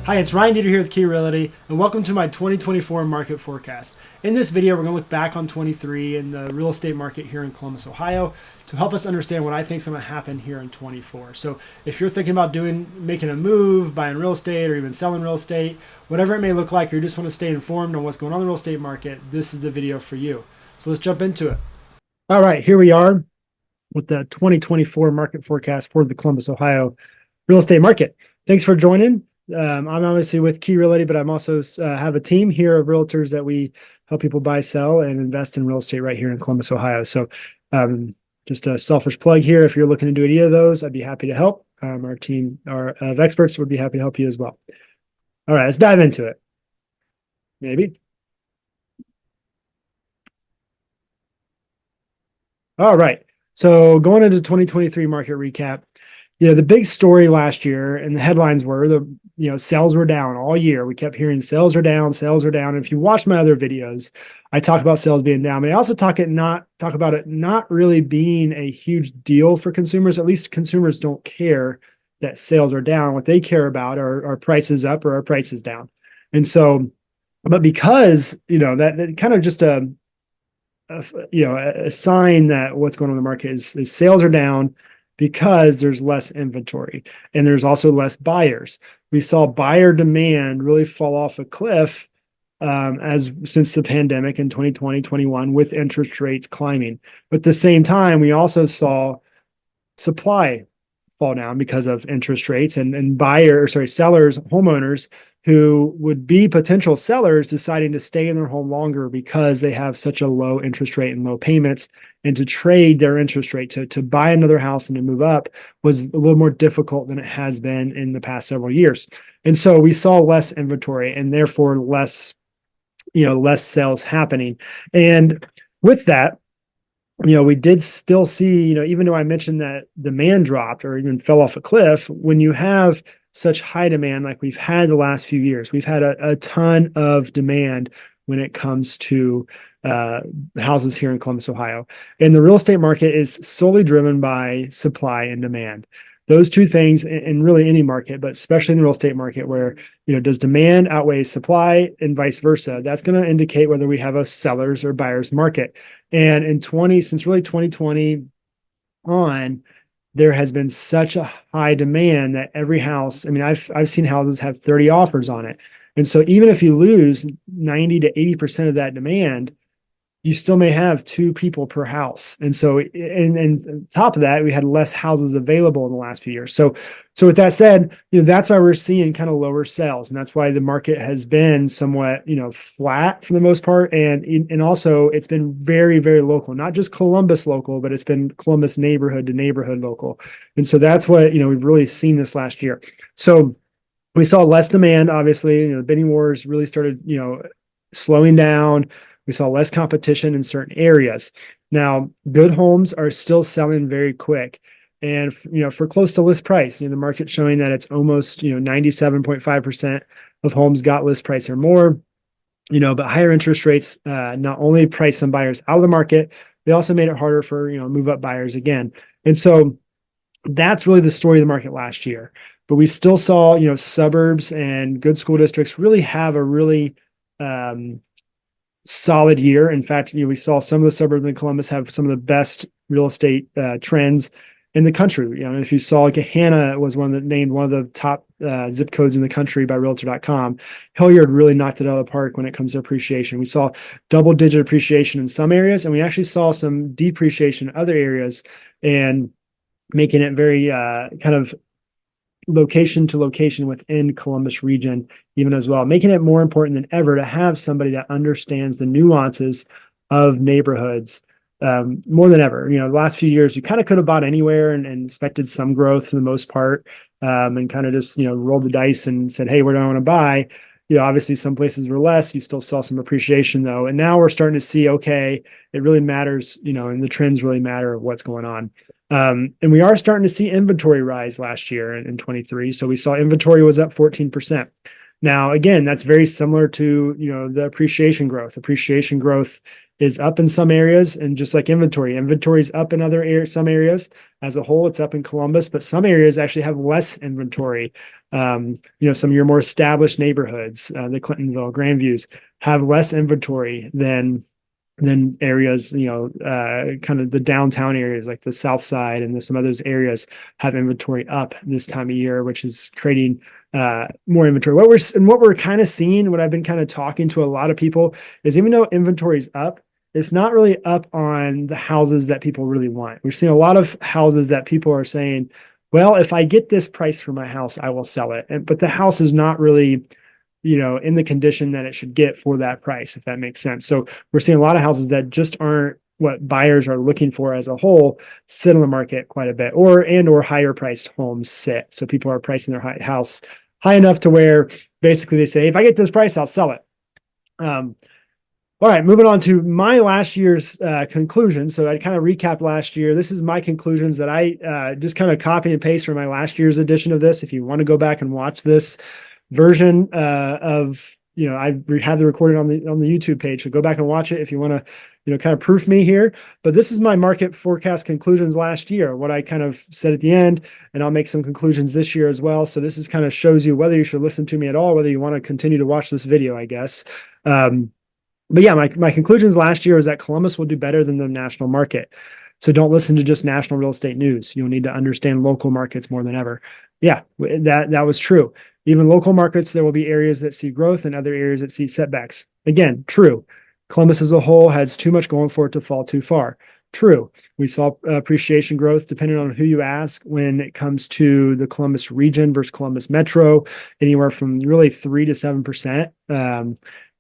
Hi, it's Ryan Deeter here with Realty, and welcome to my 2024 market forecast. In this video, we're going to look back on 23 in the real estate market here in Columbus, Ohio, to help us understand what I think is going to happen here in 24. So, if you're thinking about making a move, buying real estate, or even selling real estate, whatever it may look like, or you just want to stay informed on what's going on in the real estate market, this is the video for you. So let's jump into it. All right, here we are with the 2024 market forecast for the Columbus, Ohio real estate market. Thanks for joining. I'm obviously with Key Realty, but I'm also have a team here of realtors that we help people buy, sell, and invest in real estate right here in Columbus, Ohio. So just a selfish plug here. If you're looking to do any of those, I'd be happy to help. Our team of experts would be happy to help you as well. All right, let's dive into it. Maybe. All right. So going into 2023 market recap, the big story last year and the headlines were sales were down all year. We kept hearing sales are down, sales are down. And if you watch my other videos, I talk about sales being down, but I also talk about it not really being a huge deal for consumers. At least consumers don't care that sales are down. What they care about are prices up or are prices down. And so, but because that kind of just a sign that what's going on in the market is sales are down because there's less inventory and there's also less buyers. We saw buyer demand really fall off a cliff since the pandemic in 2020, 21 with interest rates climbing. But at the same time, we also saw supply fall down because of interest rates and sellers, homeowners who would be potential sellers deciding to stay in their home longer because they have such a low interest rate and low payments, and to trade their interest rate to buy another house and to move up was a little more difficult than it has been in the past several years. And so we saw less inventory and therefore less sales happening. And with that, we did still see, even though I mentioned that demand dropped or even fell off a cliff, when you have such high demand like we've had the last few years, we've had a ton of demand when it comes to houses here in Columbus, Ohio. And the real estate market is solely driven by supply and demand. Those two things in really any market, but especially in the real estate market where, does demand outweigh supply and vice versa? That's going to indicate whether we have a seller's or buyer's market. And since really 2020 on, there has been such a high demand that every house, I've seen houses have 30 offers on it. And so even if you lose 90 to 80% of that demand, you still may have two people per house. And so, and top of that, we had less houses available in the last few years. So with that said, that's why we're seeing kind of lower sales. And that's why the market has been somewhat, flat for the most part. And also it's been very, very local, not just Columbus local, but it's been Columbus neighborhood to neighborhood local. And so that's what, we've really seen this last year. So we saw less demand, obviously, the bidding wars really started, slowing down. We saw less competition in certain areas. Now, good homes are still selling very quick. And, for close to list price, the market's showing that it's almost, 97.5% of homes got list price or more, but higher interest rates not only priced some buyers out of the market, they also made it harder for, move up buyers again. And so that's really the story of the market last year. But we still saw, suburbs and good school districts really have a really, solid year. In fact, we saw some of the suburbs in Columbus have some of the best real estate trends in the country. If you saw, Gahanna was named one of the top zip codes in the country by Realtor.com. Hilliard really knocked it out of the park when it comes to appreciation. We saw double-digit appreciation in some areas, and we actually saw some depreciation in other areas, and making it very kind of location to location within Columbus region, even as well, making it more important than ever to have somebody that understands the nuances of neighborhoods more than ever. The last few years, you kind of could have bought anywhere and expected some growth for the most part, and kind of just, rolled the dice and said, hey, where do I want to buy? Obviously some places were less. You still saw some appreciation though. And now we're starting to see, okay, it really matters, and the trends really matter of what's going on. And we are starting to see inventory rise last year in 23. So we saw inventory was up 14%. Now, again, that's very similar to, the appreciation growth. Appreciation growth is up in some areas, and just like inventory is up in other areas, some areas. As a whole, it's up in Columbus, but some areas actually have less inventory. Some of your more established neighborhoods, the Clintonville, Grandviews, have less inventory than areas, kind of the downtown areas like the South Side, and some of those areas have inventory up this time of year, which is creating more inventory. What we're kind of seeing, what I've been kind of talking to a lot of people is, even though inventory is up, it's not really up on the houses that people really want. We're seeing a lot of houses that people are saying, well, if I get this price for my house, I will sell it. But the house is not really, in the condition that it should get for that price, if that makes sense. So we're seeing a lot of houses that just aren't what buyers are looking for as a whole sit on the market quite a bit, or higher priced homes sit. So people are pricing their house high enough to where basically they say, if I get this price, I'll sell it. All right, moving on to my last year's conclusion. So I kind of recapped last year. This is my conclusions that I just kind of copy and paste from my last year's edition of this. If you want to go back and watch this version of, I have the recording on the YouTube page, so go back and watch it if you want to, kind of proof me here. But this is my market forecast conclusions last year, what I kind of said at the end, and I'll make some conclusions this year as well. So this is kind of shows you whether you should listen to me at all, whether you want to continue to watch this video, I guess. But yeah, my conclusions last year was that Columbus will do better than the national market. So don't listen to just national real estate news. You'll need to understand local markets more than ever. Yeah, that was true. Even local markets, there will be areas that see growth and other areas that see setbacks. Again, true. Columbus as a whole has too much going for it to fall too far. True. We saw appreciation growth depending on who you ask when it comes to the Columbus region versus Columbus Metro, anywhere from really 3 to 7%.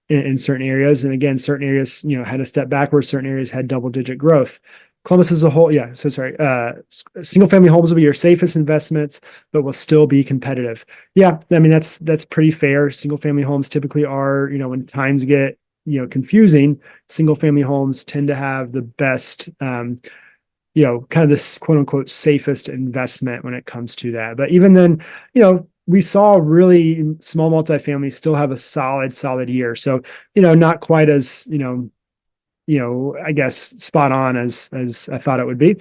In certain areas. And again, certain areas, had a step backwards, certain areas had double-digit growth. Columbus as a whole, single family homes will be your safest investments, but will still be competitive. Yeah, I mean, that's pretty fair. Single family homes typically are, when times get, confusing, single family homes tend to have the best, kind of this quote unquote safest investment when it comes to that. But even then, we saw really small multifamily still have a solid year. So, not quite as, I guess spot on as I thought it would be.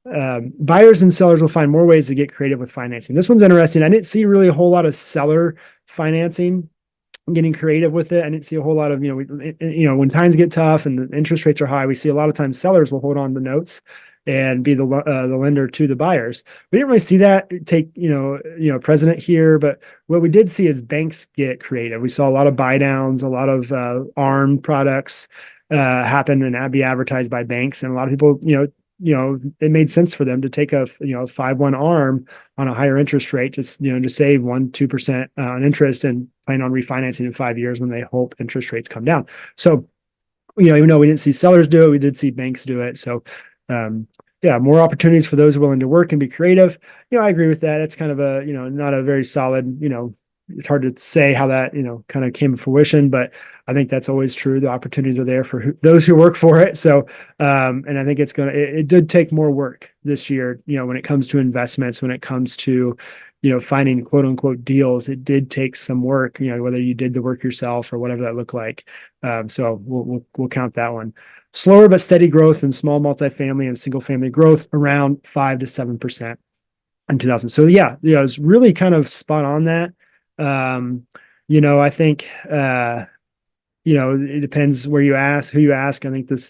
Buyers and sellers will find more ways to get creative with financing. This one's interesting. I didn't see really a whole lot of seller financing getting creative with it. I didn't see a whole lot of, when times get tough and the interest rates are high, we see a lot of times sellers will hold on to notes and be the lender to the buyers. We didn't really see that take, precedent here, but what we did see is banks get creative. We saw a lot of buy downs, a lot of ARM products happen and be advertised by banks. And a lot of people, it made sense for them to take a 5-1 ARM on a higher interest rate, just, to save 1-2% on interest and plan on refinancing in 5 years when they hope interest rates come down. So, even though we didn't see sellers do it, we did see banks do it. So, more opportunities for those willing to work and be creative. I agree with that. It's kind of a, not a very solid, it's hard to say how that, kind of came to fruition, but I think that's always true. The opportunities are there for those who work for it. So, and I think it did take more work this year, when it comes to investments, when it comes to, finding quote unquote deals, it did take some work, whether you did the work yourself or whatever that looked like. So we'll count that one. Slower but steady growth in small multifamily and single family growth around 5 to 7% in 2000. So yeah, it's really kind of spot on that. I think, it depends who you ask. I think this,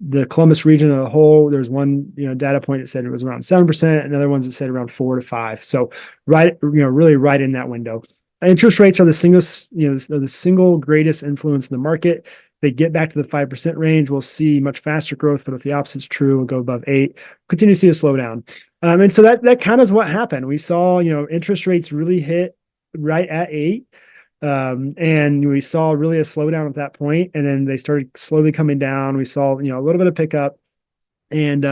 the Columbus region as a whole, there's one, data point that said it was around 7%, and other ones that said around 4 to 5. So really right in that window. Interest rates are the single greatest influence in the market. If they get back to the 5% range, we'll see much faster growth. But if the opposite is true, we'll go above 8. Continue to see a slowdown. And so that kind of is what happened. We saw, interest rates really hit right at 8. And we saw really a slowdown at that point, and then they started slowly coming down. We saw, a little bit of pickup, and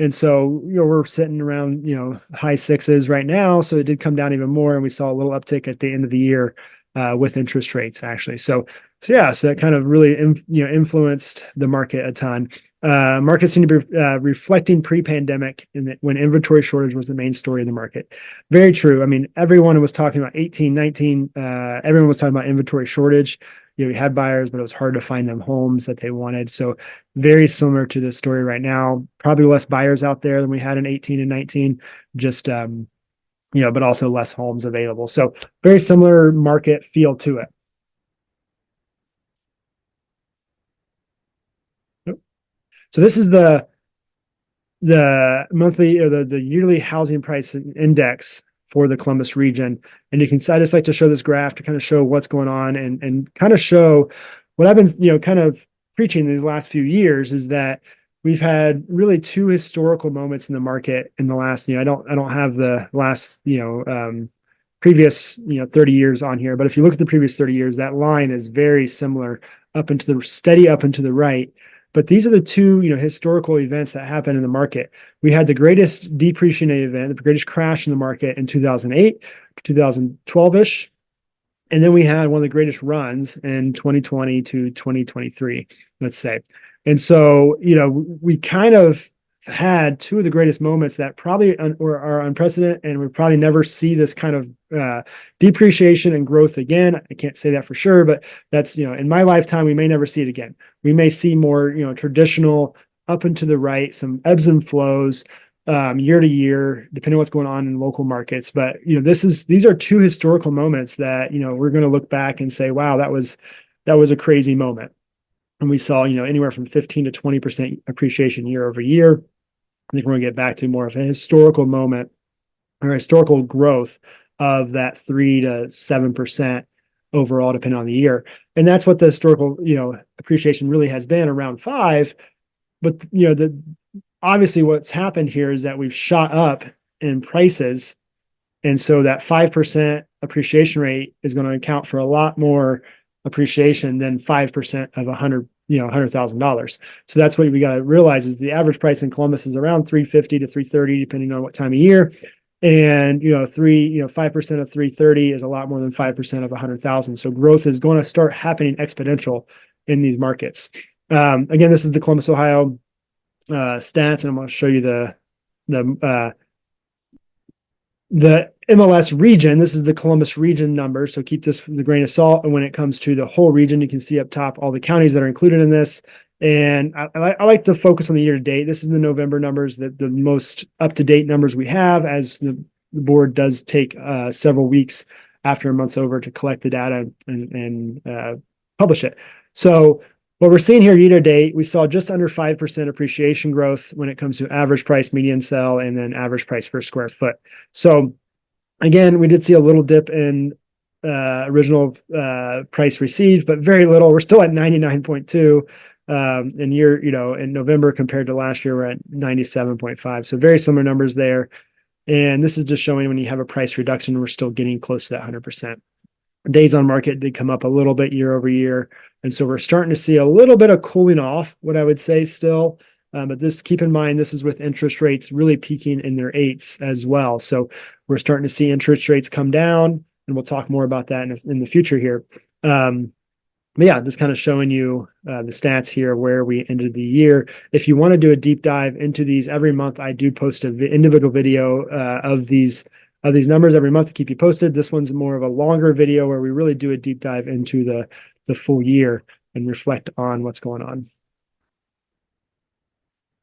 so, we're sitting around, high 6s right now. So it did come down even more, and we saw a little uptick at the end of the year, with interest rates actually. So that kind of really, influenced the market a ton. Markets seem to be reflecting pre-pandemic when inventory shortage was the main story of the market. Very true. I mean, everyone was talking about 18, 19. Everyone was talking about inventory shortage. we had buyers, but it was hard to find them homes that they wanted. So very similar to this story right now. Probably less buyers out there than we had in 18 and 19. Just but also less homes available. So very similar market feel to it. So this is the monthly or the yearly housing price index for the Columbus region. And I just like to show this graph to kind of show what's going on and kind of show what I've been, kind of preaching these last few years is that we've had really two historical moments in the market in the last, I don't have the last, previous, 30 years on here, but if you look at the previous 30 years, that line is very similar up into the steady up and to the right. But these are the two, historical events that happened in the market. We had the greatest depreciation event, the greatest crash in the market in 2008, 2012-ish. And then we had one of the greatest runs in 2020 to 2023, let's say. And so, we kind of had two of the greatest moments that probably are unprecedented, and we probably never see this kind of depreciation and growth again. I can't say that for sure, but that's, in my lifetime, we may never see it again. We may see more, traditional up and to the right, some ebbs and flows year to year, depending on what's going on in local markets. But, these are two historical moments that, we're going to look back and say, wow, that was a crazy moment. And we saw, anywhere from 15 to 20% appreciation year over year. I think we're going to get back to more of a historical moment or historical growth of that 3 to 7% overall, depending on the year. And that's what the historical, appreciation really has been, around 5. But, obviously what's happened here is that we've shot up in prices. And so that 5% appreciation rate is going to account for a lot more appreciation than 5% of $100,000. So that's what we got to realize is the average price in Columbus is around 350 to 330, depending on what time of year. And, 5% of 330 is a lot more than 5% of 100,000. So growth is going to start happening exponential in these markets. Again, this is the Columbus, Ohio stats, and I'm going to show you the MLS region. This is the Columbus region number. So keep this with a grain of salt. And when it comes to the whole region, you can see up top all the counties that are included in this. And I like to focus on the year to date. This is the November numbers, the most up-to-date numbers we have, as the board does take several weeks after a month's over to collect the data and publish it. So what we're seeing here year to date, we saw just under 5% appreciation growth when it comes to average price, median sell, and then average price per square foot. So again, we did see a little dip in original price received, but very little. We're still at 99.2 in November compared to last year, we're at 97.5. So very similar numbers there. And this is just showing when you have a price reduction, we're still getting close to that 100%. Days on market did come up a little bit year over year. And so we're starting to see a little bit of cooling off, what I would say still. But keep in mind, this is with interest rates really peaking in their 8s as well. So we're starting to see interest rates come down, and we'll talk more about that in the future here. But yeah, just kind of showing you the stats here where we ended the year. If you want to do a deep dive into these, every month I do post an individual video of these numbers every month to keep you posted. This one's more of a longer video where we really do a deep dive into the full year and reflect on what's going on.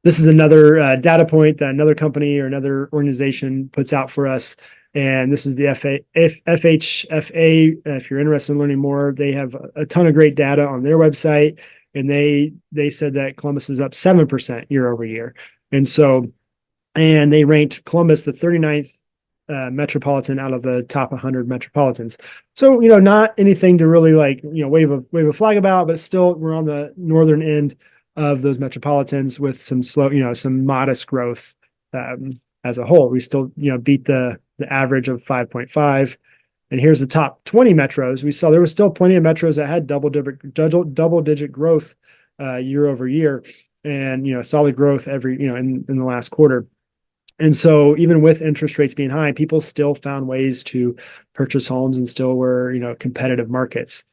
This is another data point that another company or another organization puts out for us. And this is the FHFA. If you're interested in learning more, they have a ton of great data on their website. And they said that Columbus is up 7% year over year. And they ranked Columbus the 39th metropolitan out of the top 100 metropolitans. So, not anything to really wave a flag about, but still we're on the northern end of those metropolitans with some some modest growth as a whole. We still, beat the average of 5.5. And here's the top 20 metros. We saw there was still plenty of metros that had double digit growth year over year, and solid growth every in the last quarter. And so even with interest rates being high, people still found ways to purchase homes and still were, competitive markets.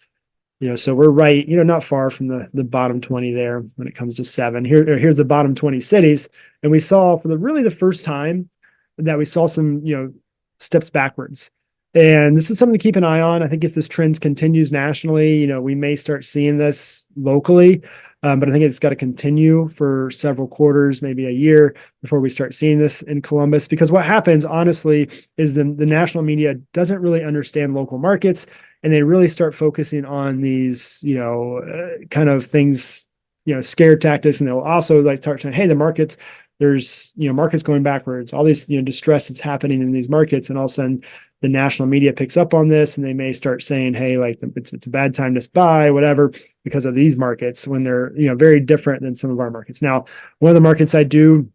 So we're right, not far from the bottom 20 there when it comes to 7. Here's the bottom 20 cities. And we saw for the first time that we saw some, steps backwards. And this is something to keep an eye on. I think if this trend continues nationally, we may start seeing this locally. But I think it's got to continue for several quarters, maybe a year, before we start seeing this in Columbus. Because what happens, honestly, is the national media doesn't really understand local markets, and they really start focusing on these, kind of things, scare tactics, and they'll also like start saying, "Hey, the markets." There's markets going backwards, all these distress that's happening in these markets, and all of a sudden the national media picks up on this, and they may start saying, "Hey, like it's a bad time to buy, whatever," because of these markets when they're very different than some of our markets. Now, one of the markets I do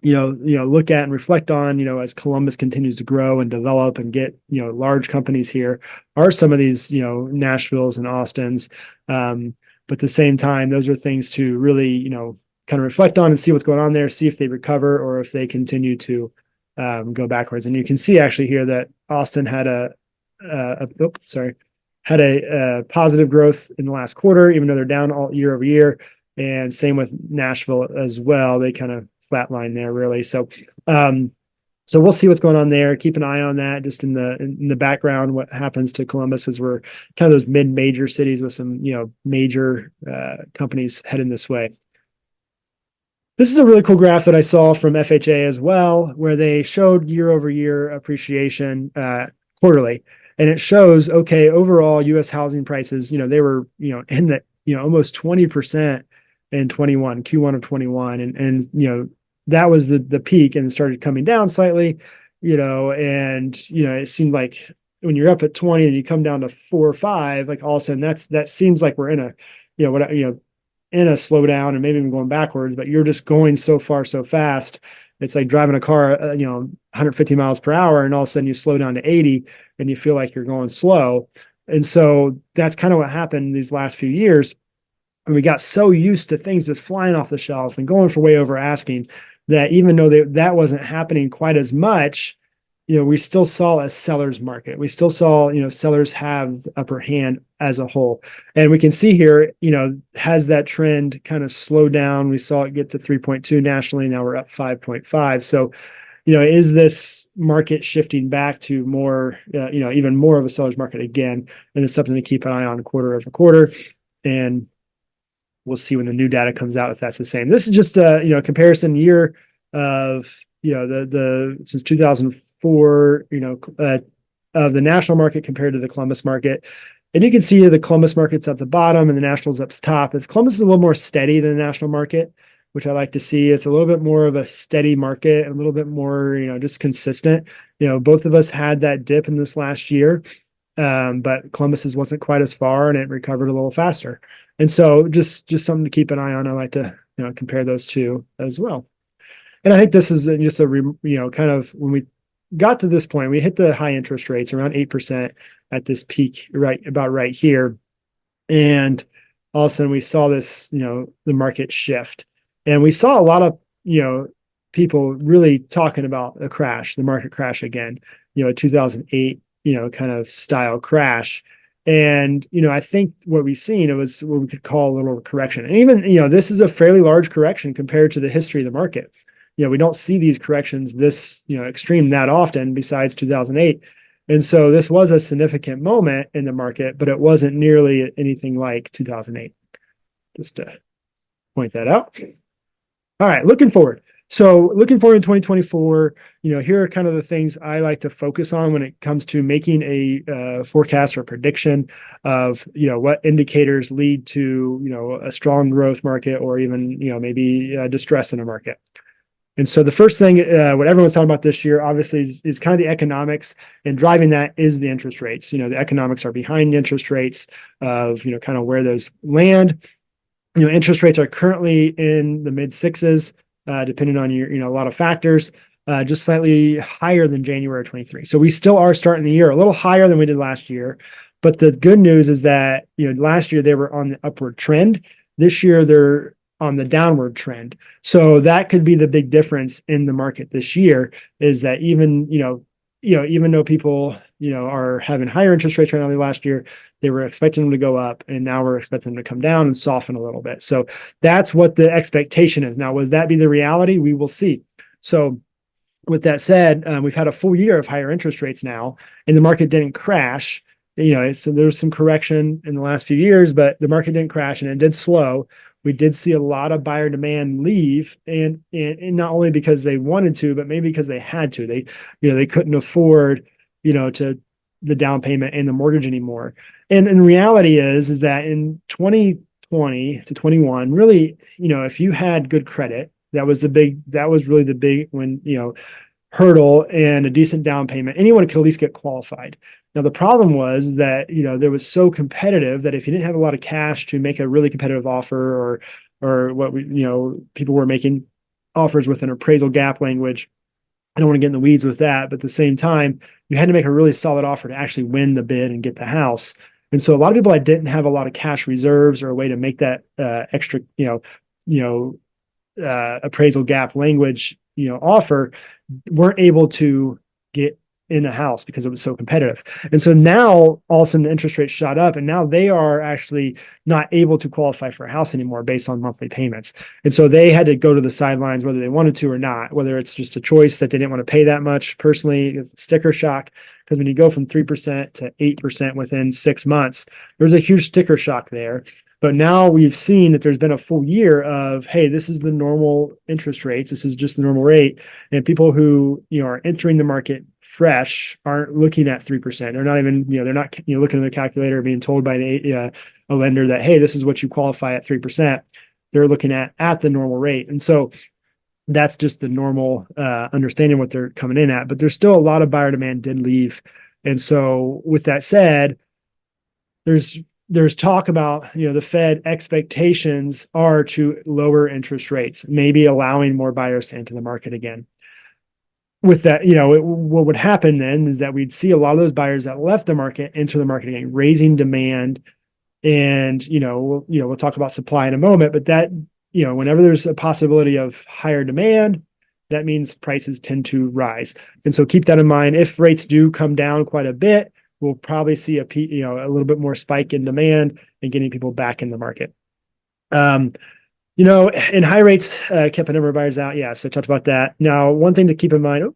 look at and reflect on, as Columbus continues to grow and develop and get large companies here, are some of these Nashvilles and Austins. But at the same time, those are things to really kind of reflect on and see what's going on there, see if they recover or if they continue to go backwards. And you can see actually here that Austin had a positive growth in the last quarter, even though they're down all year over year. And same with Nashville as well. They kind of flatline there really. So we'll see what's going on there. Keep an eye on that just in the background. What happens to Columbus is we're kind of those mid-major cities with some major companies heading this way. This is a really cool graph that I saw from FHA as well, where they showed year over year appreciation quarterly. And it shows, okay, overall U.S. housing prices, they were, in the, almost 20% in 21, Q1 of 21. And that was the peak, and it started coming down slightly, and, it seemed like when you're up at 20 and you come down to 4 or 5, like all of a sudden that seems like we're in a, in a slowdown and maybe even going backwards, but you're just going so far so fast. It's like driving a car, 150 miles per hour, and all of a sudden you slow down to 80 and you feel like you're going slow. And so that's kind of what happened these last few years. And we got so used to things just flying off the shelf and going for way over asking that even though that wasn't happening quite as much, we still saw a seller's market. We still saw, sellers have the upper hand as a whole. And we can see here, has that trend kind of slowed down. We saw it get to 3.2 nationally. Now we're up 5.5. So, is this market shifting back to more, even more of a seller's market again? And it's something to keep an eye on quarter over quarter. And we'll see when the new data comes out if that's the same. This is just a comparison year of the since 2004 of the national market compared to the Columbus market. And you can see the Columbus market's at the bottom and the national's up top. Columbus is a little more steady than the national market, which I like to see. It's a little bit more of a steady market, a little bit more just consistent. Both of us had that dip in this last year, but Columbus's wasn't quite as far and it recovered a little faster. And so just something to keep an eye on. I like to compare those two as well. And I think this is just kind of when we got to this point, we hit the high interest rates around 8% at this peak, about right here. And all of a sudden we saw this, the market shift. And we saw a lot of, people really talking about a crash, the market crash again, a 2008, kind of style crash. And, I think what we've seen, it was what we could call a little correction. And even, this is a fairly large correction compared to the history of the market. We don't see these corrections this, extreme that often besides 2008. And so this was a significant moment in the market, but it wasn't nearly anything like 2008. Just to point that out. All right, looking forward. So looking forward in 2024, here are kind of the things I like to focus on when it comes to making a forecast or prediction of, what indicators lead to, a strong growth market or even, maybe distress in a market. And so the first thing, what everyone's talking about this year, obviously, is kind of the economics, and driving that is the interest rates. The economics are behind the interest rates of, kind of where those land. Interest rates are currently in the mid sixes, depending on your, a lot of factors, just slightly higher than January 23. So we still are starting the year a little higher than we did last year. But the good news is that, last year they were on the upward trend. This year they're on the downward trend. So that could be the big difference in the market this year, is that even though people, are having higher interest rates right now than last year, they were expecting them to go up, and now we're expecting them to come down and soften a little bit. So that's what the expectation is. Now, would that be the reality? We will see. So With that said, we've had a full year of higher interest rates now, and the market didn't crash. So there was some correction in the last few years, but the market didn't crash and it did slow. We did see a lot of buyer demand leave, and not only because they wanted to, but maybe because they had to. They couldn't afford, to the down payment and the mortgage anymore. And reality is that in 2020 to 21, really, if you had good credit, that was really the big when, hurdle and a decent down payment, anyone could at least get qualified. Now, the problem was that, there was so competitive that if you didn't have a lot of cash to make a really competitive offer, or what people were making offers with an appraisal gap language. I don't want to get in the weeds with that, but at the same time, you had to make a really solid offer to actually win the bid and get the house. And so a lot of people that didn't have a lot of cash reserves or a way to make that extra, appraisal gap language, offer, weren't able to get in a house because it was so competitive. And so now all of a sudden the interest rates shot up, and now they are actually not able to qualify for a house anymore based on monthly payments. And so they had to go to the sidelines whether they wanted to or not, whether it's just a choice that they didn't want to pay that much. Personally, it's sticker shock, because when you go from 3% to 8% within 6 months, there's a huge sticker shock there. But now we've seen that there's been a full year of, hey, this is the normal interest rates. This is just the normal rate. And people who, are entering the market fresh aren't looking at 3%. They're not even, they're not, looking at their calculator, being told by a lender that, hey, this is what you qualify at 3%. They're looking at the normal rate. And so that's just the normal understanding what they're coming in at. But there's still a lot of buyer demand did leave. And so with that said, there's talk about, the Fed expectations are to lower interest rates, maybe allowing more buyers to enter the market again. With that, what would happen then is that we'd see a lot of those buyers that left the market enter the market again, raising demand. And, we'll talk about supply in a moment, but that, whenever there's a possibility of higher demand, that means prices tend to rise. And so keep that in mind. If rates do come down quite a bit, we'll probably see a little bit more spike in demand and getting people back in the market. And high rates kept a number of buyers out. Yeah, so I talked about that. Now, one thing to keep in mind,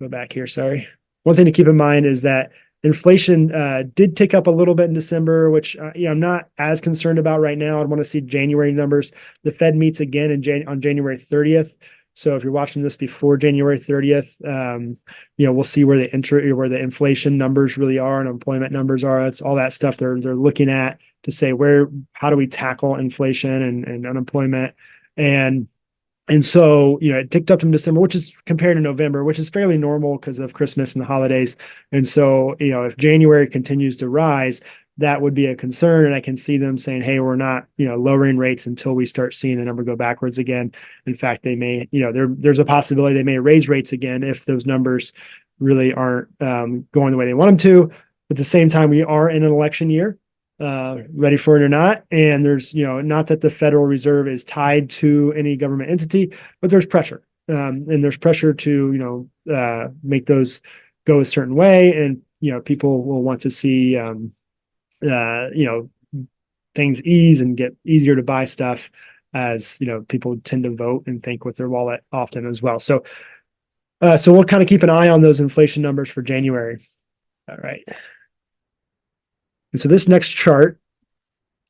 go back here, sorry. One thing to keep in mind is that inflation did tick up a little bit in December, which I'm not as concerned about right now. I want to see January numbers. The Fed meets again on January 30th. So if you're watching this before January 30th, we'll see where where the inflation numbers really are and employment numbers are. It's all that stuff they're looking at to say how do we tackle inflation and unemployment. And so, it ticked up in December, which is compared to November, which is fairly normal because of Christmas and the holidays. And so, if January continues to rise, that would be a concern. And I can see them saying, hey, we're not, lowering rates until we start seeing the number go backwards again. In fact, they may, there's a possibility they may raise rates again if those numbers really aren't going the way they want them to. But at the same time, we are in an election year. Ready for it or not. And there's, not that the Federal Reserve is tied to any government entity, but there's pressure. And there's pressure to, make those go a certain way. And, people will want to see, things ease and get easier to buy stuff as, people tend to vote and think with their wallet often as well. So we'll kind of keep an eye on those inflation numbers for January. All right. And so this next chart,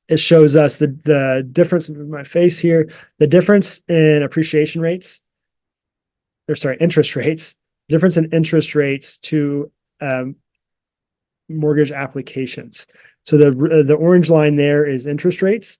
it shows us the difference in my face here, the difference in interest rates, difference in interest rates to mortgage applications. So the orange line there is interest rates,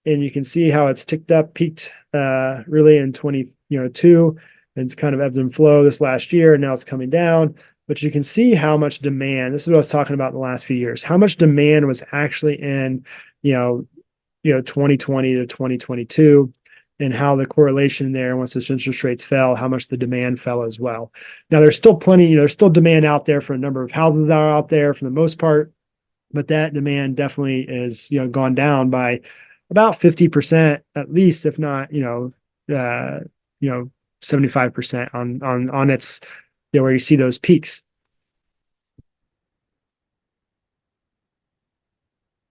and you can see how it's ticked up, peaked really in 2022, and it's kind of ebbed and flow this last year, and now it's coming down. But you can see how much demand, this is what I was talking about in the last few years, how much demand was actually in, 2020 to 2022, and how the correlation there, once those interest rates fell, how much the demand fell as well. Now, there's still plenty, there's still demand out there for a number of houses that are out there for the most part, but that demand definitely is, gone down by about 50% at least, if not, 75% on its, where you see those peaks.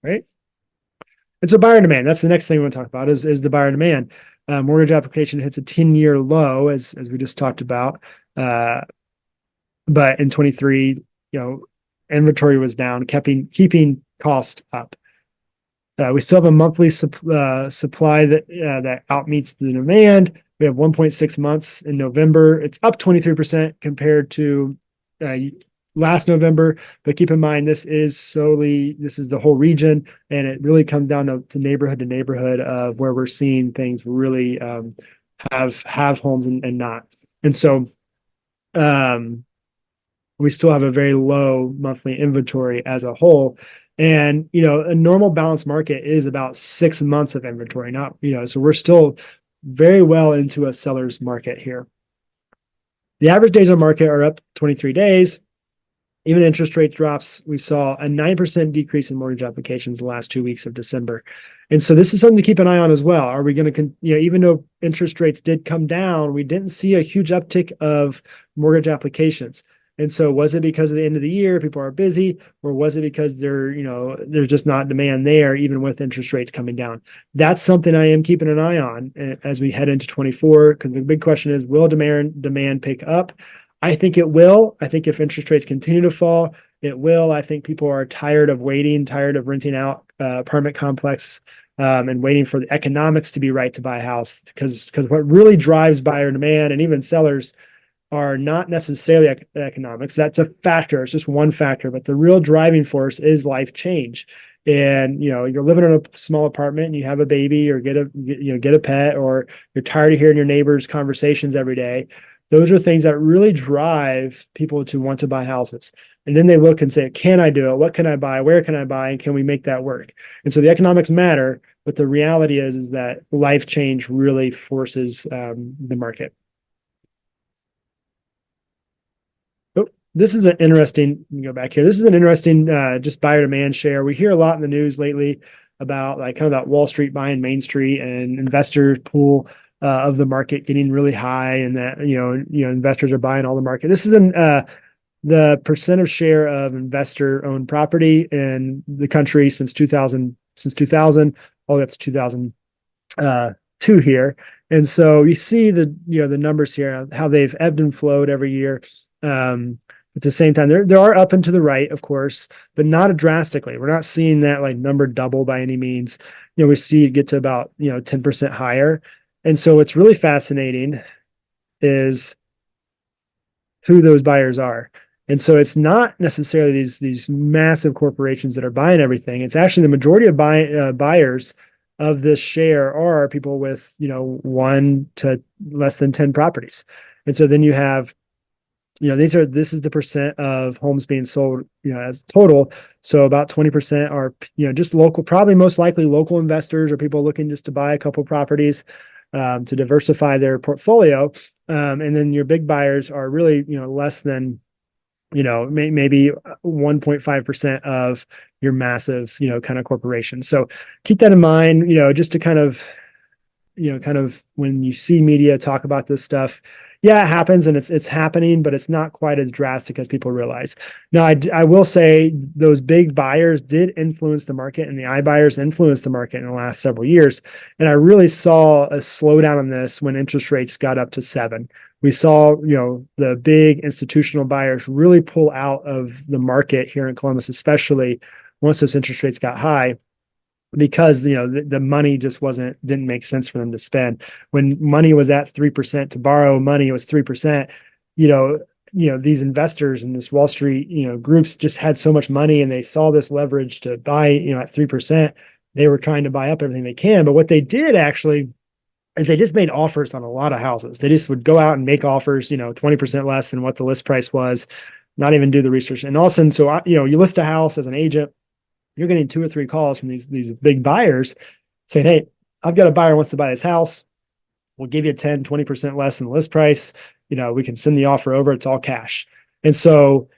Right. And so buyer demand, that's the next thing we want to talk about is the buyer demand. Mortgage application hits a 10-year low, as we just talked about. Uh, but in 23, you know, inventory was down, keeping cost up. We still have a monthly supply that outmeets the demand. We have 1.6 months in November. It's up 23% compared to uh, last November. But keep in mind, this is the whole region, and it really comes down to neighborhood of where we're seeing things really have homes and not. And so um, we still have a very low monthly inventory as a whole. And, a normal balanced market is about 6 months of inventory, not, so we're still very well into a seller's market here. The average days on market are up 23 days. Even interest rate drops, we saw a 9% decrease in mortgage applications the last 2 weeks of December. And so this is something to keep an eye on as well. Are we going to, even though interest rates did come down, we didn't see a huge uptick of mortgage applications. And so was it because of the end of the year, people are busy, or was it because there's just not demand there, even with interest rates coming down? That's something I am keeping an eye on as we head into 24, because the big question is, will demand pick up? I think it will. I think if interest rates continue to fall, it will. I think people are tired of waiting, tired of renting out apartment complex and waiting for the economics to be right to buy a house. Because what really drives buyer demand and even sellers are not necessarily economics. That's a factor. It's just one factor, but the real driving force is life change. And you're living in a small apartment and you have a baby or get a pet, or you're tired of hearing your neighbors' conversations every day. Those are things that really drive people to want to buy houses. And then they look and say, can I do it? What can I buy? Where can I buy? And can we make that work? And so the economics matter, but the reality is that life change really forces the market. Oh, this is an interesting, let me go back here. This is an interesting just buyer demand share. We hear a lot in the news lately about like kind of that Wall Street buying Main Street and investor pool of the market getting really high, and that investors are buying all the market. This is the percent of share of investor owned property in the country since 2000 all the way up to 2002 here. And so you see the numbers here, how they've ebbed and flowed every year. At the same time, there are up and to the right, of course, but not drastically. We're not seeing that like number double by any means. We see it get to about 10% higher. And so what's really fascinating is who those buyers are. And so it's not necessarily these massive corporations that are buying everything. It's actually the majority of buyers of this share are people with 1 to less than 10 properties. And so then you have this is the percent of homes being sold, as total. So about 20% are, just local, probably most likely local investors or people looking just to buy a couple properties to diversify their portfolio. And then your big buyers are really, less than, maybe 1.5% of your massive, kind of corporation. So keep that in mind, just to kind of when you see media talk about this stuff, yeah, it happens and it's happening, but it's not quite as drastic as people realize. Now, I will say those big buyers did influence the market, and the iBuyers influenced the market in the last several years. And I really saw a slowdown in this when interest rates got up to 7. We saw, the big institutional buyers really pull out of the market here in Columbus, especially once those interest rates got high, because the money just didn't make sense for them to spend. When money was at 3%, to borrow money, it was 3%. These investors and this Wall Street groups just had so much money, and they saw this leverage to buy at 3%. They were trying to buy up everything they can, but what they did actually is they just made offers on a lot of houses. They just would go out and make offers 20% less than what the list price was, not even do the research. And all of a sudden, so you list a house as an agent, you're getting 2 or 3 calls from these big buyers saying, hey, I've got a buyer who wants to buy this house. We'll give you 10, 20% less than the list price. We can send the offer over. It's all cash. And so,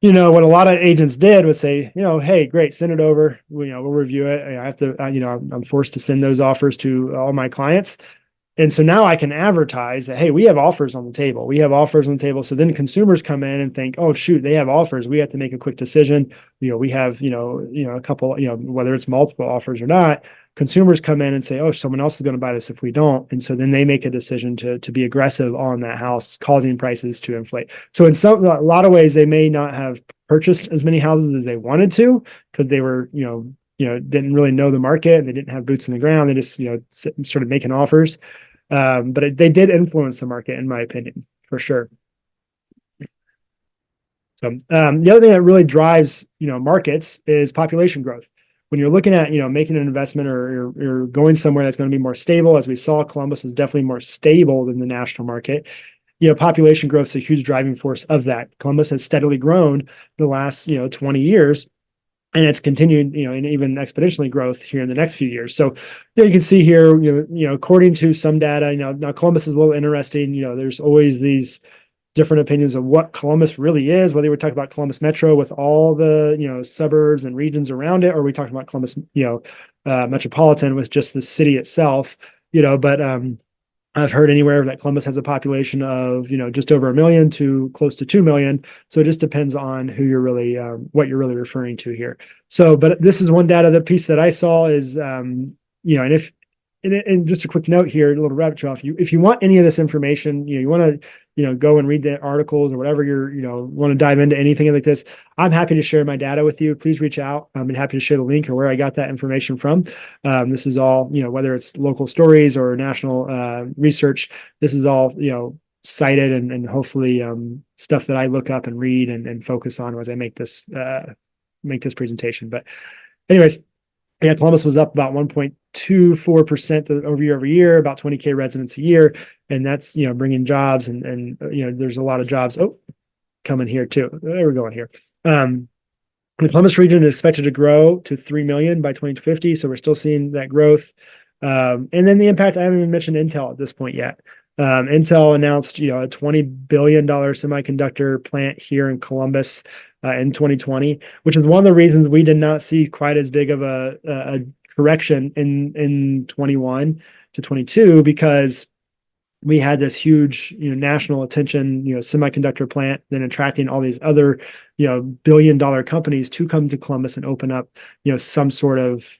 what a lot of agents did was say, hey, great, send it over. We'll review it. I have to, I'm forced to send those offers to all my clients. And so now I can advertise that, hey, we have offers on the table. We have offers on the table. So then consumers come in and think, oh, shoot, they have offers. We have to make a quick decision. We have, a couple, whether it's multiple offers or not. consumers come in and say, oh, someone else is going to buy this if we don't. And so then they make a decision to be aggressive on that house, causing prices to inflate. So in a lot of ways, they may not have purchased as many houses as they wanted to because they were, didn't really know the market and they didn't have boots in the ground. They just, started making offers. But they did influence the market, in my opinion, for sure. So the other thing that really drives, markets is population growth. When you're looking at, making an investment or you're going somewhere that's going to be more stable, as we saw, Columbus is definitely more stable than the national market. Population growth is a huge driving force of that. Columbus has steadily grown the last, 20 years, and it's continued, and even exponentially growth here in the next few years. So you can see here, according to some data, now Columbus is a little interesting. There's always these different opinions of what Columbus really is, whether we're talking about Columbus Metro with all the, suburbs and regions around it, or we talking about Columbus, metropolitan with just the city itself, but I've heard anywhere that Columbus has a population of, just over 1 million to close to 2 million. So it just depends on who you're really, what you're really referring to here. So, but this is one data, the piece that I saw is, and if, and just a quick note here, a little rabbit trail. If you want any of this information, you want to, go and read the articles or whatever you're, want to dive into anything like this, I'm happy to share my data with you. Please reach out. I'm happy to share the link or where I got that information from. This is all, whether it's local stories or national research, this is all, cited and hopefully stuff that I look up and read and focus on as I make this presentation. But anyways, yeah, Columbus was up about 1.24% over year, about 20K residents a year. And that's, bringing jobs and there's a lot of jobs coming here too. There we're going here. The Columbus region is expected to grow to 3 million by 2050. So we're still seeing that growth. And then the impact, I haven't even mentioned Intel at this point yet. Intel announced, a $20 billion semiconductor plant here in Columbus in 2020, which is one of the reasons we did not see quite as big of a correction in 21 to 22, because we had this huge, national attention, semiconductor plant, then attracting all these other, billion-dollar companies to come to Columbus and open up, some sort of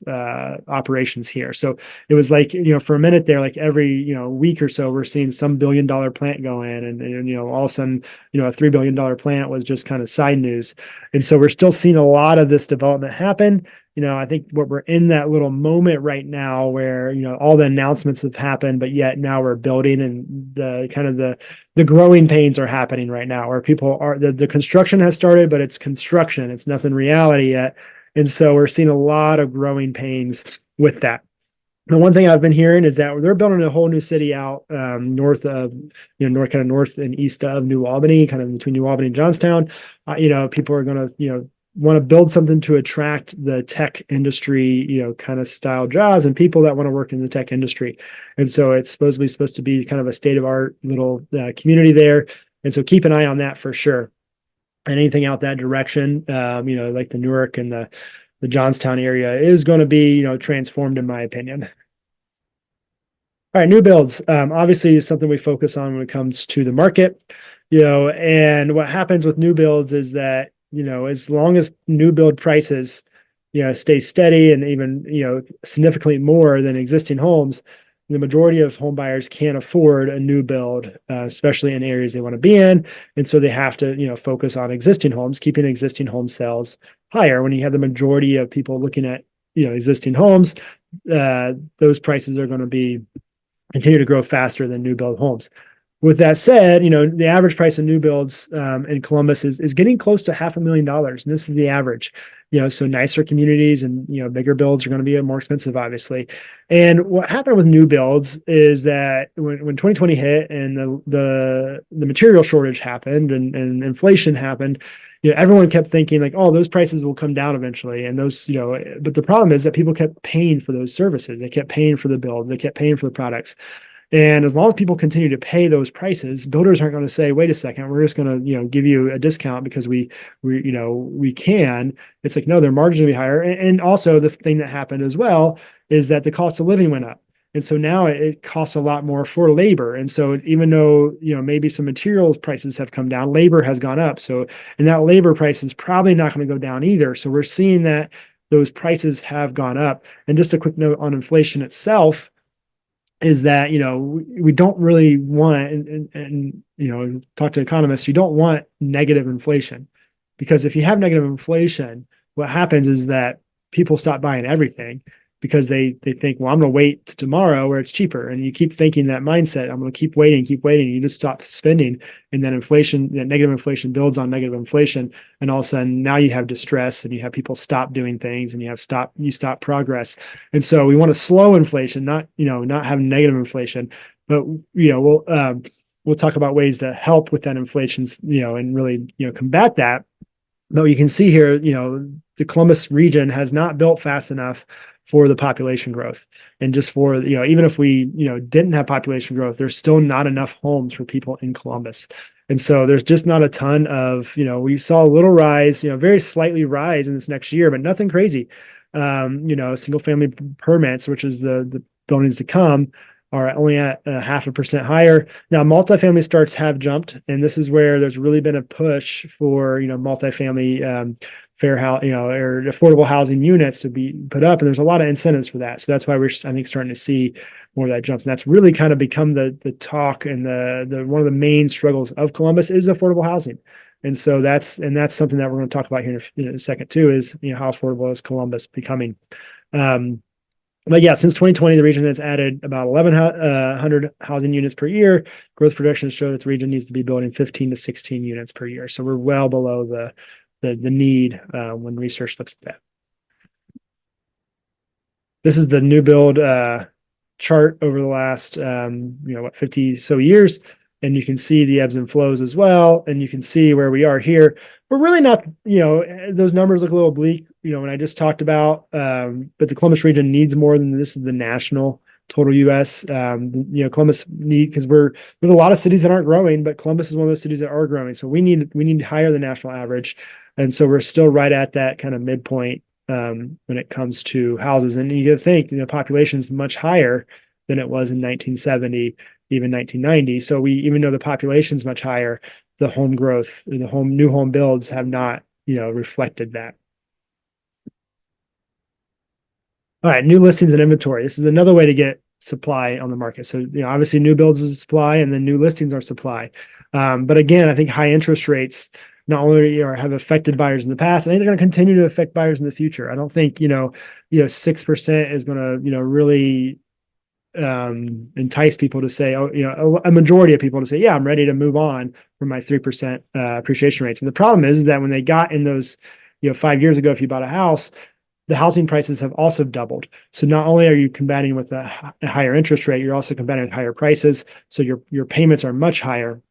operations here. So it was like, for a minute there, like every, week or so, we're seeing some billion-dollar plant go in, and all of a sudden, a $3 billion plant was just kind of side news. And so we're still seeing a lot of this development happen. I think what we're in that little moment right now where, all the announcements have happened, but yet now we're building, and the growing pains are happening right now where people are, the construction has started, but it's construction. It's nothing reality yet. And so we're seeing a lot of growing pains with that. The one thing I've been hearing is that they're building a whole new city out north of, north and east of New Albany, kind of between New Albany and Johnstown. People are going to, want to build something to attract the tech industry, kind of style jobs and people that want to work in the tech industry. And so it's supposed to be kind of a state of art little community there. And so keep an eye on that for sure. And anything out that direction, like the Newark and the Johnstown area is going to be, transformed, in my opinion. All right, new builds, obviously is something we focus on when it comes to the market, and what happens with new builds is that, as long as new build prices, stay steady and even, significantly more than existing homes, the majority of home buyers can't afford a new build, especially in areas they want to be in. And so they have to, focus on existing homes, keeping existing home sales higher. When you have the majority of people looking at, existing homes, those prices are going to continue to grow faster than new build homes. With that said, the average price of new builds in Columbus is getting close to $500,000, and this is the average. So nicer communities and bigger builds are going to be more expensive, obviously. And what happened with new builds is that when 2020 hit and the material shortage happened and inflation happened, everyone kept thinking like, oh, those prices will come down eventually. And those, but the problem is that people kept paying for those services. They kept paying for the builds. They kept paying for the products. And as long as people continue to pay those prices, builders aren't going to say, wait a second, we're just going to, give you a discount because we can. It's like, no, their margins will be higher. And also the thing that happened as well is that the cost of living went up. And so now it costs a lot more for labor. And so even though, maybe some materials prices have come down, labor has gone up. So, and that labor price is probably not going to go down either. So we're seeing that those prices have gone up. And just a quick note on inflation itself is that, we don't really want, and talk to economists, you don't want negative inflation, because if you have negative inflation, what happens is that people stop buying everything because they think, well, I'm going to wait to tomorrow where it's cheaper. And you keep thinking that mindset, I'm going to keep waiting. You just stop spending. And then negative inflation builds on negative inflation. And all of a sudden now you have distress and you have people stop doing things and you stop progress. And so we want to slow inflation, not have negative inflation, but, we'll talk about ways to help with that inflation, and really, combat that. But you can see here, the Columbus region has not built fast enough for the population growth. And just for, even if we, didn't have population growth, there's still not enough homes for people in Columbus. And so there's just not a ton of, we saw a little rise, very slightly rise in this next year, but nothing crazy. Single family permits, which is the buildings to come, are only at 0.5% higher. Now, multifamily starts have jumped, and this is where there's really been a push for, multifamily fair house, or affordable housing units to be put up, and there's a lot of incentives for that. So that's why we're, I think, starting to see more of that jump, and that's really kind of become the talk and the one of the main struggles of Columbus is affordable housing. And so that's something that we're going to talk about here in a second too, is, how affordable is Columbus becoming. But yeah, since 2020, the region has added about 1,100 housing units per year. Growth projections show that the region needs to be building 15 to 16 units per year. So we're well below the need when research looks at that. This is the new build chart over the last 50 so years, and you can see the ebbs and flows as well, and you can see where we are here. We're really not, those numbers look a little bleak, when I just talked about, but the Columbus region needs more than this is the national total US. Columbus because there's a lot of cities that aren't growing, but Columbus is one of those cities that are growing. So we need higher than national average. And so we're still right at that kind of midpoint when it comes to houses. And you got to think, population is much higher than it was in 1970, even 1990. So even though the population is much higher, the home growth, new home builds have not, reflected that. All right, new listings and inventory. This is another way to get supply on the market. So, obviously new builds is supply and then new listings are supply. But again, I think high interest rates not only have affected buyers in the past, I think they're going to continue to affect buyers in the future. I don't think, 6% is going to, really entice people to say, a majority of people to say, yeah, I'm ready to move on from my 3% appreciation rates. And the problem is that when they got in those, 5 years ago, if you bought a house, the housing prices have also doubled. So not only are you combating with a higher interest rate, you're also combating with higher prices. So your payments are much higher.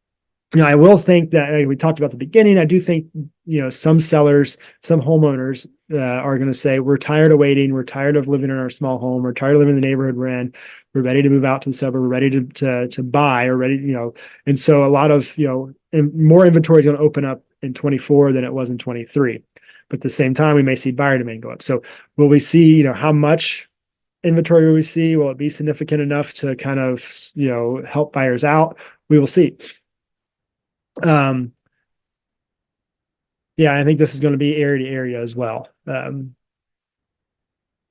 I will think that we talked about at the beginning. I do think, some sellers, some homeowners are going to say, we're tired of waiting. We're tired of living in our small home. We're tired of living in the neighborhood we're in. We're ready to move out to the suburb. We're ready to buy or ready, and so a lot of, more inventory is going to open up in 24 than it was in 23. But at the same time, we may see buyer demand go up. So will we see, how much inventory will we see? Will it be significant enough to kind of, help buyers out? We will see. Yeah, I think this is going to be area to area as well. And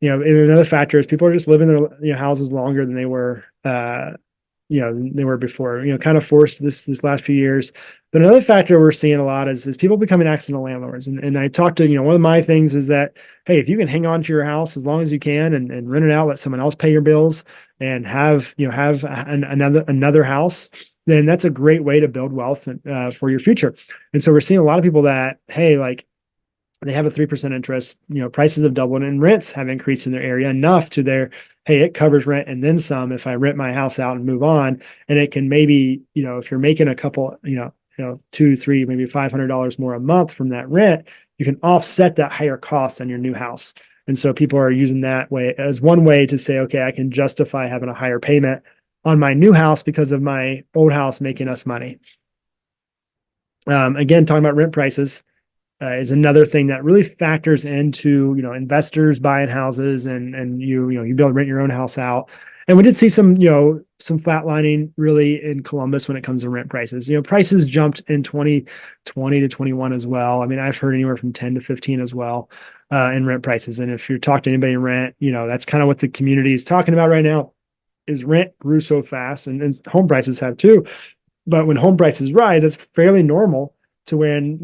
another factor is people are just living their houses longer than they were they were before, kind of forced this last few years. But another factor we're seeing a lot is people becoming accidental landlords. And I talked to, one of my things is that, hey, if you can hang on to your house as long as you can and rent it out, let someone else pay your bills and have another house, then that's a great way to build wealth for your future. And so we're seeing a lot of people that, hey, like they have a 3% interest, prices have doubled and rents have increased in their area enough to hey, it covers rent and then some if I rent my house out and move on. And it can maybe, if you're making a couple, $2, $3, maybe $500 more a month from that rent, you can offset that higher cost on your new house. And so people are using that way as one way to say, okay, I can justify having a higher payment on my new house because of my old house making us money. Again, talking about rent prices is another thing that really factors into, investors buying houses and you be able to rent your own house out. And we did see some flatlining really in Columbus when it comes to rent prices. Prices jumped in 2020 to 21 as well. I mean, I've heard anywhere from 10 to 15 as well. in rent prices. And if you talk to anybody in rent, that's kind of what the community is talking about right now. Is rent grew so fast, and home prices have too. But when home prices rise, it's fairly normal to when,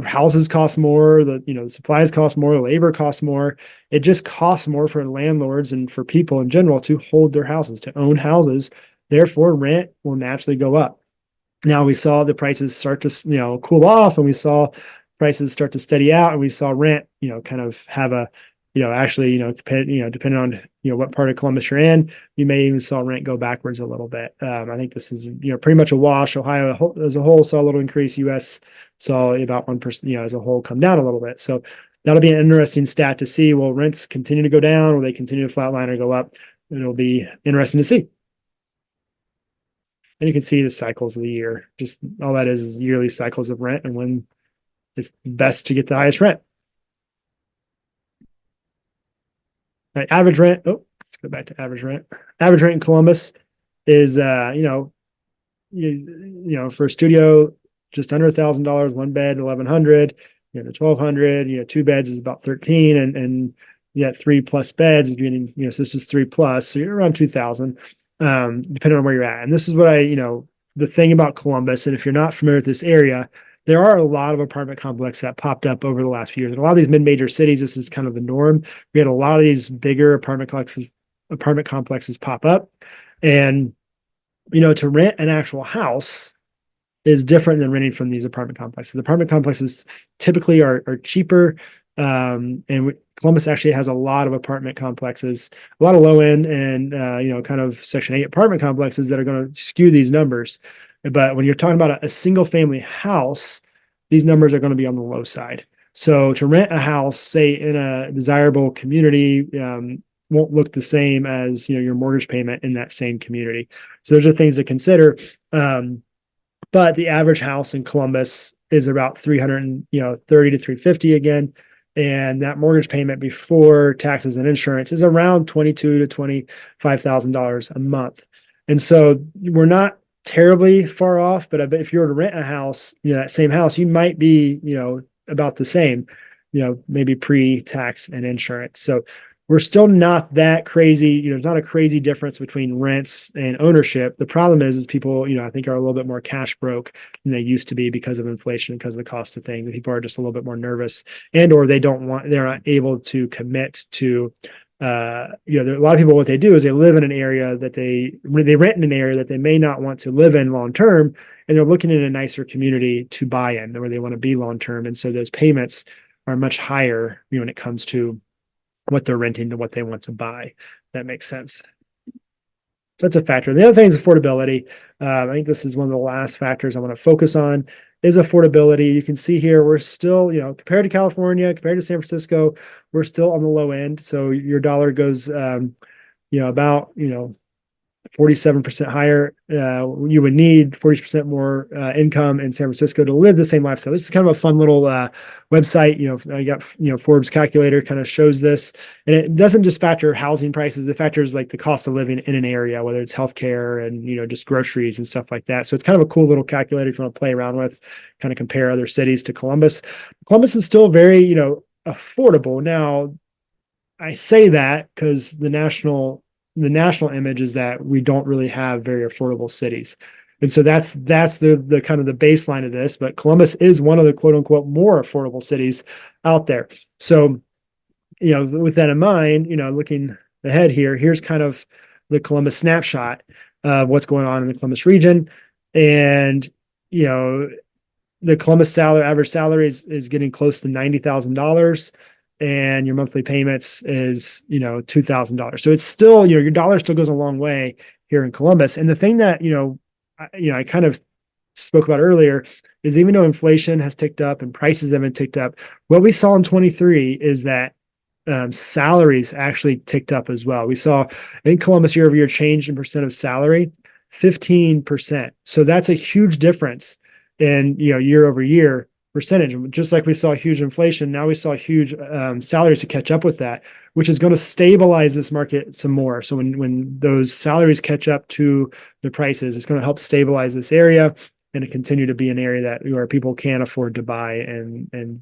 houses cost more, the supplies cost more, the labor costs more. It just costs more for landlords and for people in general to hold their houses, to own houses. Therefore, rent will naturally go up. Now we saw the prices start to, cool off, and we saw prices start to steady out, and we saw rent, kind of have a, actually, depending on, what part of Columbus you're in, you may even saw rent go backwards a little bit. I think this is, pretty much a wash. Ohio as a whole saw a little increase. US saw about 1%, as a whole come down a little bit. So that'll be an interesting stat to see. Will rents continue to go down? Will they continue to flatline or go up? It'll be interesting to see. And you can see the cycles of the year. Just all that is yearly cycles of rent and when it's best to get the highest rent. All right, average rent. Oh, let's go back to average rent. Average rent in Columbus is, for a studio, just under $1,000, one bed, 1,100. To 1,200. Two beds is about 13, and you got 3+ beds is getting, so this is 3+, so you're around 2,000, depending on where you're at. And this is what the thing about Columbus, and if you're not familiar with this area, there are a lot of apartment complexes that popped up over the last few years. In a lot of these mid-major cities, this is kind of the norm. We had a lot of these bigger apartment complexes pop up, and to rent an actual house is different than renting from these apartment complexes. The apartment complexes typically are cheaper, and Columbus actually has a lot of apartment complexes, a lot of low end and kind of Section 8 apartment complexes that are going to skew these numbers. But when you're talking about a single family house, these numbers are going to be on the low side. So to rent a house, say in a desirable community, won't look the same as your mortgage payment in that same community. So those are things to consider. But the average house in Columbus is about 330 to 350 again. And that mortgage payment before taxes and insurance is around $22,000 to $25,000 a month. And so we're not terribly far off, but I bet if you were to rent a house, that same house, you might be, about the same, maybe pre-tax and insurance. So we're still not that crazy. There's not a crazy difference between rents and ownership. The problem is people, I think are a little bit more cash broke than they used to be because of inflation, because of the cost of things. People are just a little bit more nervous, or they're not able to commit to, a lot of people, what they do is they live in an area that they rent in an area that they may not want to live in long term, and they're looking in a nicer community to buy in where they want to be long term. And so those payments are much higher, when it comes to what they're renting to what they want to buy. That makes sense. So that's a factor. The other thing is affordability. I think this is one of the last factors I want to focus on is affordability. You can see here, we're still, compared to California, compared to San Francisco, we're still on the low end. So your dollar goes, about, 47% higher. You would need 40% more income in San Francisco to live the same lifestyle. This is kind of a fun little website. I got Forbes calculator kind of shows this, and it doesn't just factor housing prices. It factors like the cost of living in an area, whether it's healthcare and just groceries and stuff like that. So it's kind of a cool little calculator if you want to play around with, kind of compare other cities to Columbus. Columbus is still very affordable. Now, I say that because the national image is that we don't really have very affordable cities. And so that's the kind of the baseline of this, but Columbus is one of the quote unquote more affordable cities out there. So, with that in mind, looking ahead here, here's kind of the Columbus snapshot of what's going on in the Columbus region. And, the Columbus average salary is getting close to $90,000. And your monthly payments is, $2,000. So it's still, your dollar still goes a long way here in Columbus. And the thing that, I kind of spoke about earlier is even though inflation has ticked up and prices haven't ticked up, what we saw in 23 is that salaries actually ticked up as well. We saw in Columbus year over year change in percent of salary, 15%. So that's a huge difference in, year over year percentage. Just like we saw huge inflation, now we saw huge salaries to catch up with that, which is going to stabilize this market some more. So when those salaries catch up to the prices, it's going to help stabilize this area. and to continue to be an area that where people can afford to buy and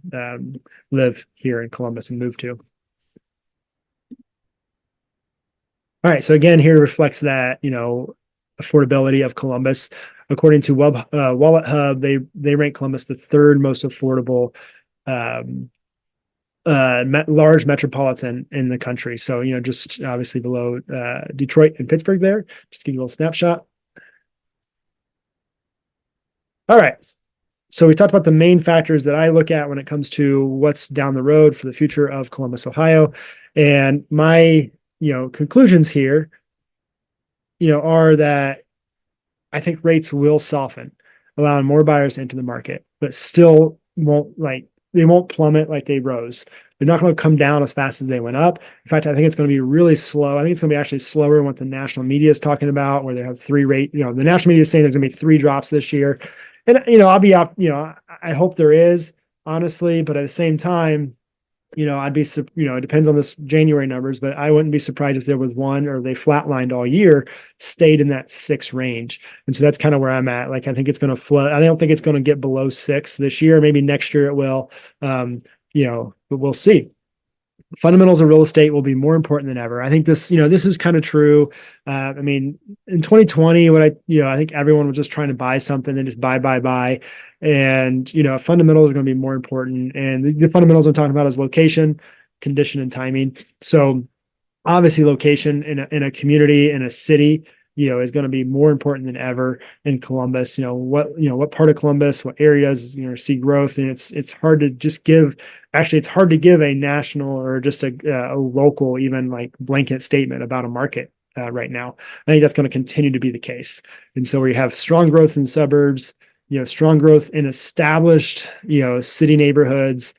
live here in Columbus and move to. All right, so again, here reflects that affordability of Columbus. According to Wallet Hub, they rank Columbus the third most affordable um, large metropolitan in the country. So just obviously below Detroit and Pittsburgh there. Just give you a little snapshot. All right. So we talked about the main factors that I look at when it comes to what's down the road for the future of Columbus, Ohio. And my, conclusions here, are that I think rates will soften, allowing more buyers into the market, but still they won't plummet like they rose. They're not going to come down as fast as they went up. In fact, I think it's going to be really slow. I think it's going to be actually slower than what the national media is talking about, where they have the national media is saying there's going to be 3 drops this year. And, I'll be up, I hope there is, honestly, but at the same time, I'd be, it depends on this January numbers, but I wouldn't be surprised if there was one or they flatlined all year, stayed in that 6 range. And so that's kind of where I'm at. Like, I think it's going to flood. I don't think it's going to get below 6 this year. Maybe next year it will, but we'll see. Fundamentals of real estate will be more important than ever. I think this is kind of true. I mean, in 2020, I think everyone was just trying to buy something and just buy. And, fundamentals are going to be more important. And the fundamentals I'm talking about is location, condition, and timing. So obviously location in a community, in a city, is going to be more important than ever in Columbus. What part of Columbus, what areas, see growth. And it's hard to just it's hard to give a national or just a local, even like blanket statement about a market right now. I think that's going to continue to be the case. And so we have strong growth in suburbs, strong growth in established, city neighborhoods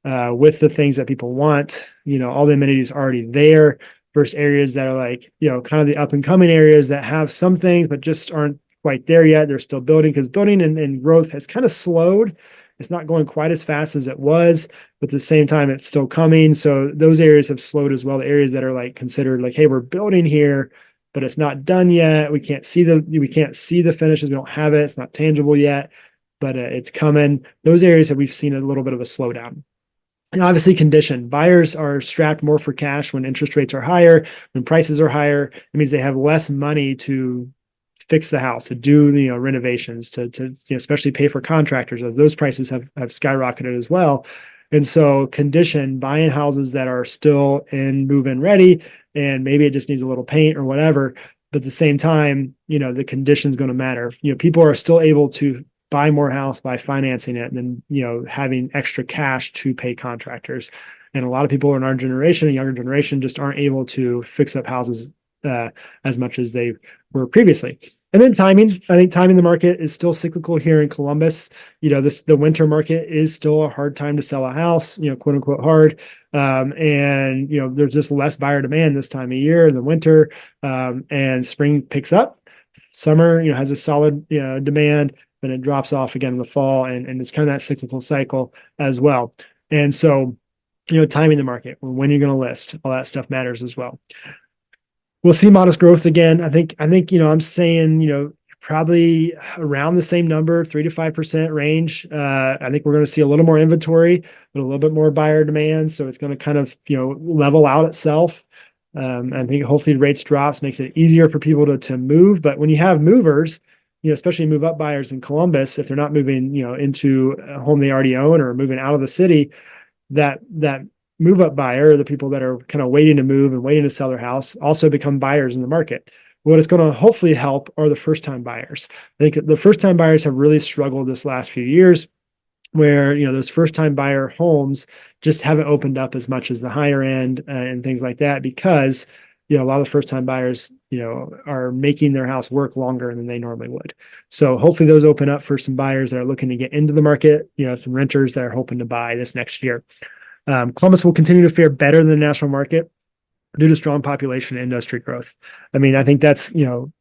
with the things that people want, all the amenities already there versus areas that are like, kind of the up and coming areas that have some things, but just aren't quite there yet. They're still building because building and growth has kind of slowed. It's not going quite as fast as it was, but at the same time, it's still coming. So those areas have slowed as well. The areas that are like considered like, hey, we're building here, but it's not done yet. We can't see the finishes. We don't have it. It's not tangible yet, but it's coming. Those areas that we've seen a little bit of a slowdown. And obviously condition. Buyers are strapped more for cash when interest rates are higher, when prices are higher. It means they have less money to fix the house, to do renovations, to especially pay for contractors, as those prices have skyrocketed as well. And so condition, buying houses that are still in move-in ready, and maybe it just needs a little paint or whatever. But at the same time, the condition is going to matter. People are still able to buy more house by financing it and then, having extra cash to pay contractors. And a lot of people in our generation, a younger generation, just aren't able to fix up houses as much as they were previously. And then timing. I think timing the market is still cyclical here in Columbus. The winter market is still a hard time to sell a house, quote unquote hard. And there's just less buyer demand this time of year in the winter. And spring picks up. Summer, has a solid demand, but it drops off again in the fall, and it's kind of that cyclical cycle as well. And so, timing the market, when you're going to list, all that stuff matters as well. We'll see modest growth again. I think, I'm saying, probably around the same number, 3 to 5% range. I think we're going to see a little more inventory, but a little bit more buyer demand. So it's going to kind of, level out itself. I think hopefully rates drops makes it easier for people to move. But when you have movers, especially move up buyers in Columbus, if they're not moving, into a home they already own or moving out of the city, that move up buyer, the people that are kind of waiting to move and waiting to sell their house, also become buyers in the market. What it's going to hopefully help are the first time buyers. I think the first time buyers have really struggled this last few years, where those first time buyer homes just haven't opened up as much as the higher end and things like that, because a lot of the first time buyers are making their house work longer than they normally would. So hopefully those open up for some buyers that are looking to get into the market, some renters that are hoping to buy this next year. Columbus will continue to fare better than the national market due to strong population and industry growth. I mean, I think that's going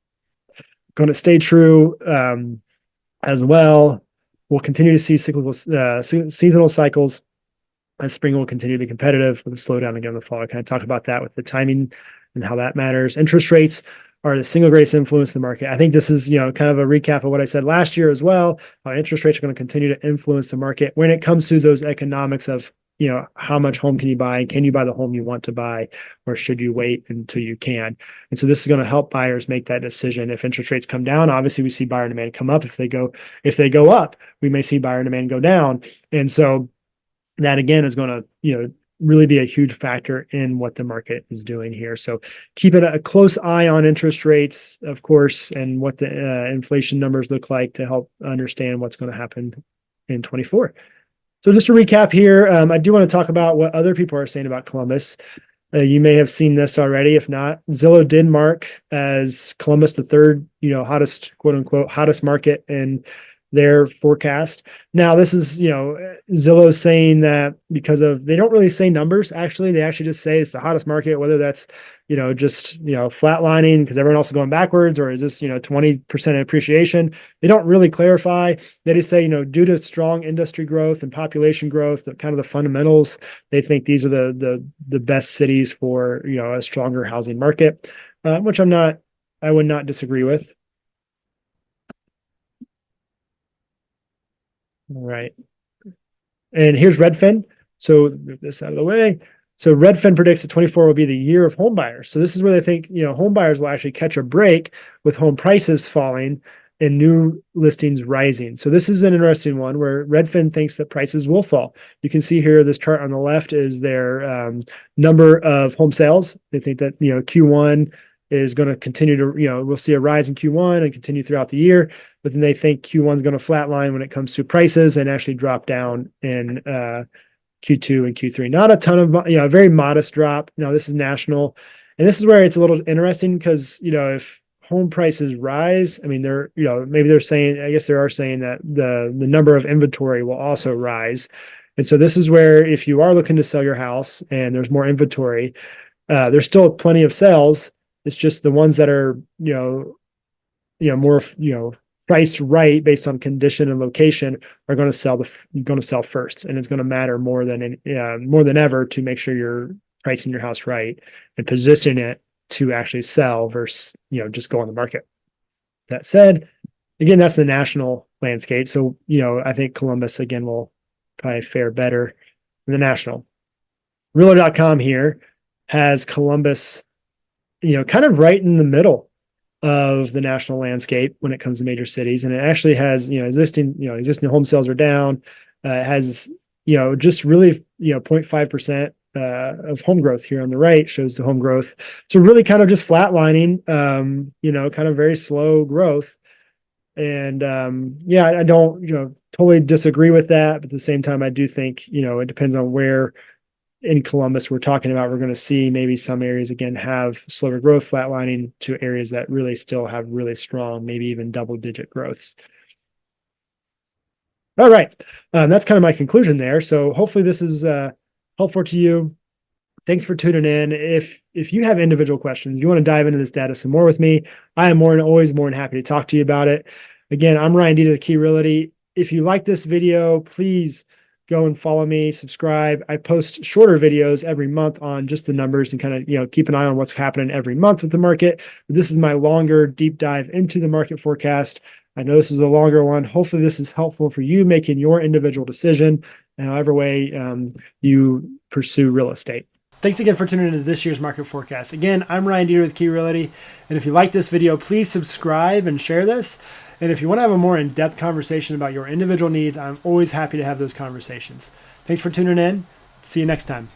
to stay true as well. We'll continue to see cyclical seasonal cycles, as spring will continue to be competitive with a slowdown again in the fall. I kind of talked about that with the timing and how that matters. Interest rates are the single greatest influence in the market. I think this is, kind of a recap of what I said last year as well. How interest rates are going to continue to influence the market when it comes to those economics of, how much home can you buy? Can you buy the home you want to buy, or should you wait until you can? And so this is going to help buyers make that decision. If interest rates come down, obviously we see buyer demand come up. If they go up, we may see buyer demand go down. And so that again is going to, really be a huge factor in what the market is doing here. So keeping a close eye on interest rates, of course, and what the inflation numbers look like to help understand what's going to happen in 24. So just to recap here, I do want to talk about what other people are saying about Columbus. You may have seen this already. If not, Zillow did mark as Columbus the third, hottest, quote unquote, hottest market in their forecast. Now, this is, Zillow saying that because they don't really say numbers. Actually, they actually just say it's the hottest market, whether that's, just, flatlining because everyone else is going backwards, or is this, 20% appreciation? They don't really clarify. They just say, due to strong industry growth and population growth, the kind of the fundamentals, they think these are the best cities for, a stronger housing market, which I would not disagree with. All right. And here's Redfin. So move this out of the way. So Redfin predicts that 24 will be the year of home buyers. So this is where they think, home buyers will actually catch a break with home prices falling and new listings rising. So this is an interesting one where Redfin thinks that prices will fall. You can see here, this chart on the left is their number of home sales. They think that, Q1 is going to continue to, we'll see a rise in Q1 and continue throughout the year. But then they think Q1 is going to flatline when it comes to prices and actually drop down in Q2 and Q3. Not a ton of, a very modest drop. Now, this is national. And this is where it's a little interesting because, if home prices rise, I mean, maybe they're saying, I guess they are saying that the number of inventory will also rise. And so this is where if you are looking to sell your house and there's more inventory, there's still plenty of sales. It's just the ones that are, more, priced right based on condition and location are going to sell first, and it's going to matter more than ever to make sure you're pricing your house right and position it to actually sell versus just go on the market. That said, again, that's the national landscape. So I think Columbus again will probably fare better than the national. Realtor.com here has Columbus, kind of right in the middle of the national landscape when it comes to major cities. And it actually has, existing home sales are down. It has, just really, 0.5% of home growth here on the right shows the home growth. So really kind of just flatlining, kind of very slow growth. And I don't, totally disagree with that. But at the same time, I do think, it depends on where in Columbus we're talking about. We're going to see maybe some areas again have slower growth, flatlining, to areas that really still have really strong, maybe even double-digit growths. All right, that's kind of my conclusion there. So hopefully this is helpful to you. Thanks for tuning in. If you have individual questions, you want to dive into this data some more with me, I am always more than happy to talk to you about it. Again, I'm Ryan Deeter, the Key Realty. If you like this video, please go and follow me, subscribe. I post shorter videos every month on just the numbers and kind of, keep an eye on what's happening every month with the market. This is my longer deep dive into the market forecast. I know this is a longer one. Hopefully this is helpful for you making your individual decision in however way you pursue real estate. Thanks again for tuning into this year's market forecast. Again, I'm Ryan Deeter with Key Realty. And if you like this video, please subscribe and share this. And if you want to have a more in-depth conversation about your individual needs, I'm always happy to have those conversations. Thanks for tuning in. See you next time.